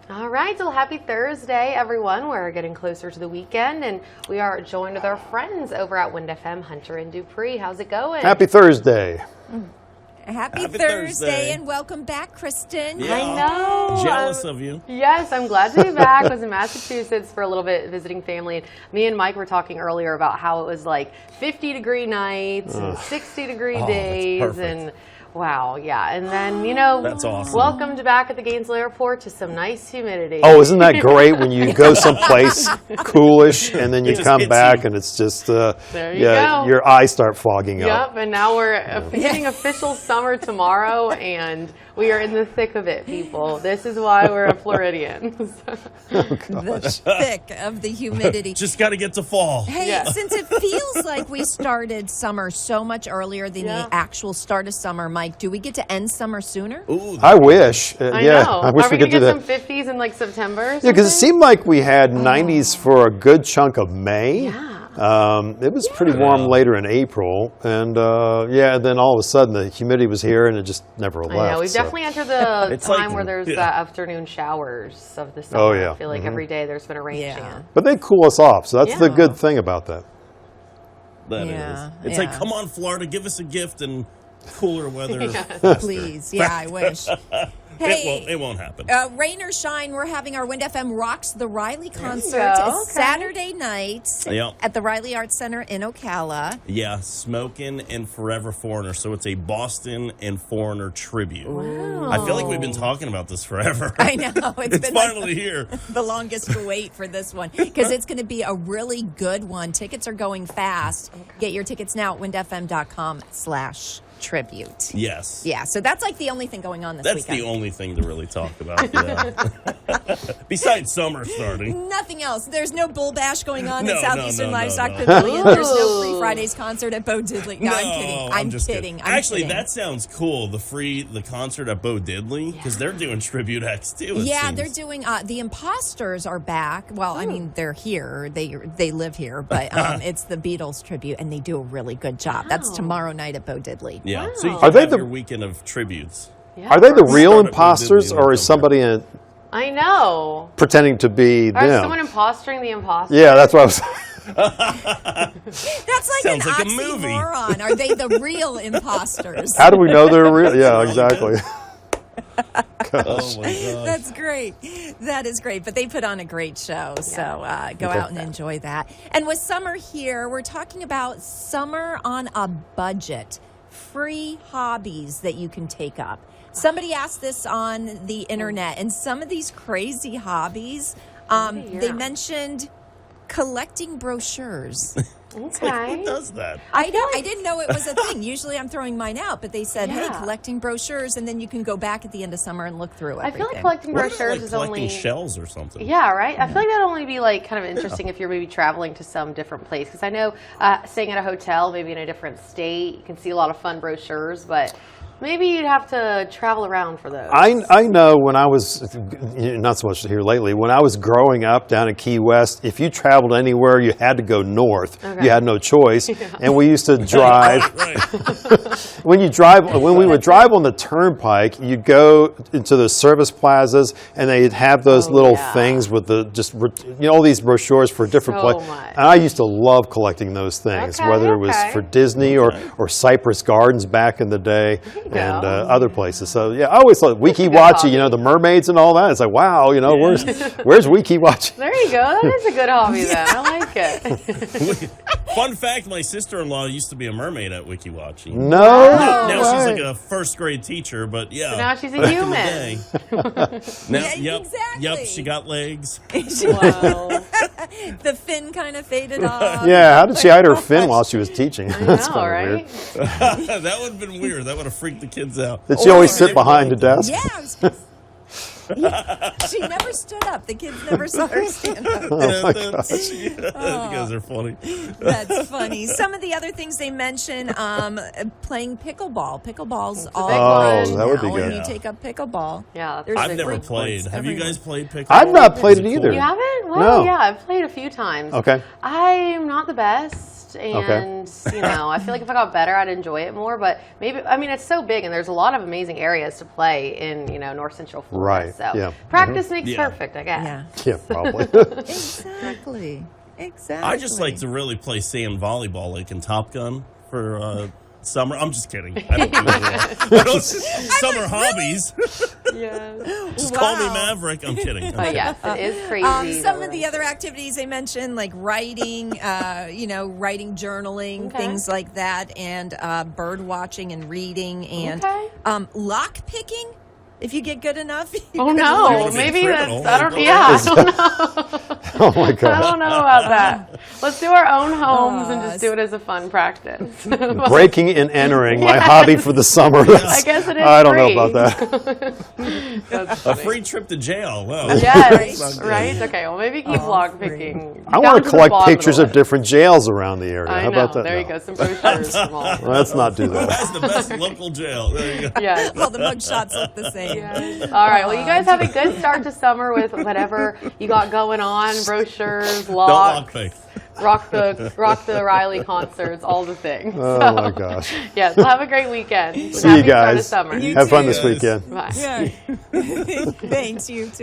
All right, so happy Thursday, everyone. We're getting closer to the weekend, and we are joined with our friends over at Wind FM, Hunter and Dupree. How's it going? Happy Thursday. Happy Thursday, and welcome back, Kristen. Yeah. I know. Jealous of you. Yes, I'm glad to be back. I was in Massachusetts for a little bit visiting family. And me and Mike were talking earlier about how it was like 50-degree nights and 60-degree days. And wow, yeah. And then, that's awesome. Welcomed back at the Gainesville Airport to some nice humidity. Oh, isn't that great when you go someplace coolish and then you come back and it's just, there you go. Your eyes start fogging up. Yep, and now we're hitting official summer tomorrow, and we are in the thick of it, people. This is why we're Floridians. The thick of the humidity. Just got to get to fall. Hey, since it feels like we started summer so much earlier than the actual start of summer, Mike, do we get to end summer sooner? Ooh, I wish. I yeah, know. I wish Are we could going do to get that. some 50s in like September or Yeah, because it something? seemed like we had 90s for a good chunk of May. Yeah. It was pretty warm later in April, and then all of a sudden the humidity was here and it just never left. I know. We've so. definitely entered the It's time like- where there's yeah. afternoon showers of the summer. Oh, yeah. I feel like every day there's been a rain chance. But they cool us off, so that's the Yeah. good thing about that. That Yeah, is. It's like, come on, Florida, give us a gift and cooler weather. Please. Yeah, I wish. Hey, It won't happen. Rain or shine, we're having our Wind FM Rocks the Riley concert go. Okay. Saturday night Yep. at the Riley Arts Center in Ocala. Yeah, Smokin' and Forever Foreigner. So it's a Boston and Foreigner tribute. Wow. I feel like we've been talking about this forever. I know. It's been like finally here. the longest wait for this one because it's going to be a really good one. Tickets are going fast. Get your tickets now at windfm.com/tribute. Yes. Yeah, so that's like the only thing going on this That's weekend. the only thing to really talk about. Yeah. Besides summer starting. Nothing else. There's no bull bash going on No, at Southeastern no, Livestock no. Pavilion. There's no Ooh. Free Fridays concert at Bo Diddley. No, I'm kidding. I'm just kidding. Actually, kidding. that sounds cool. The concert at Bo Diddley, because they're doing tribute acts too. it Yeah, seems. they're doing. The Imposters are back. Well, I mean, they're here. They live here, but it's the Beatles tribute, and they do a really good job. That's tomorrow night at Bo Diddley. Yeah. Wow. So you Are can they have the- your weekend of tributes. Yeah. Are they the real Start at imposters, Bo Diddley or and is somebody I know. pretending to be Or is them? someone impostering the imposter? Yeah, that's what I was. That's like Sounds an like a movie. oxymoron. Are they the real imposters? How do we know they're real? Yeah, exactly. Oh my god. That's great. That is great. But they put on a great show. So go out and enjoy that. And with summer here, we're talking about summer on a budget. Free hobbies that you can take up. Somebody asked this on the internet, and some of these crazy hobbies, they mentioned collecting brochures. Okay. Who does that? I didn't know it was a thing. Usually I'm throwing mine out, but they said, hey, Yeah. collecting brochures, and then you can go back at the end of summer and look through I everything. feel like collecting What if, brochures like, is collecting only... shells or something? Yeah, right? I feel like that'd only be like kind of interesting if you're maybe traveling to some different place. Because I know staying at a hotel, maybe in a different state, you can see a lot of fun brochures, but maybe you'd have to travel around for those. I know when I was, not so much here lately, when I was growing up down in Key West, if you traveled anywhere, you had to go north. Okay. You had no choice. And we used to drive. Right. When we would drive on the turnpike, you'd go into the service plazas, and they'd have those little things with all these brochures for different So places. much. And I used to love collecting those things, Okay, whether it was okay. for Disney or Cypress Gardens back in the day, and go. other places. So yeah, I always thought Wiki Watchy, the mermaids and all that. It's like, wow, where's Wiki Watchy? There you go. That is a good hobby then. I like it. Fun fact, my sister-in-law used to be a mermaid at Wiki Watching. No. Wow. Now she's way. like a first grade teacher, but yeah. So now she's a back in the human. day. Now, Yeah, Yep, exactly. she got legs. Wow. The fin kind of faded off. Yeah, how did she hide her fin while she was teaching? That's I know, kinda right? weird. That would have been weird. That would have freaked the kids out. Did she always sit behind the desk? Yeah. She never stood up. The kids never saw her stand up. Oh my gosh. You guys are funny. That's funny. Some of the other things they mention, playing pickleball. Pickleball's all Oh, good that would be now good. when you take up pickleball. Yeah. There's I've big never courts played. Have you everywhere. guys played pickleball? I've not played it Is either. cool? You haven't? Well, No. yeah, I've played a few times. Okay. I'm not the best. stopped, and you know, I feel like if I got better, I'd enjoy it more. But maybe, I mean, it's so big, and there's a lot of amazing areas to play in, you know, North Central Florida. Right. So Yeah. practice makes perfect, I guess. Yeah. Yeah, probably. Exactly. Exactly. I just like to really play sand volleyball, like in Top Gun for summer. I'm just kidding. I don't do that. Summer hobbies. Just call me Maverick. I'm kidding. But yes, it is crazy. Some of the other activities they mentioned, like writing, writing, journaling, things like that, and bird watching and reading, and lock picking. If you get good enough. Oh no, maybe that's, I don't know. Oh my God. I don't know about that. Let's do our own homes and just do it as a fun practice. Breaking and entering, my hobby for the summer. I guess it is I don't free. know about that. A free trip to jail. Wow. Yes, right? Okay, well maybe keep lock picking. I want to collect pictures of different jails around the area. I How know. about that? There you No. go. Some brochures from all. Let's not do that. That's the best local jail. There you go. Yes. All the mug shots look the same. Yes. All right. Well, you guys have a good start to summer with whatever you got going on, brochures, Don't lock locks, pick. rock the Riley concerts, all the things. Oh my gosh. Yes. Well, have a great weekend. See you Happy start of guys. summer. You Have fun too. this weekend. Bye. Yeah. Thanks, you too.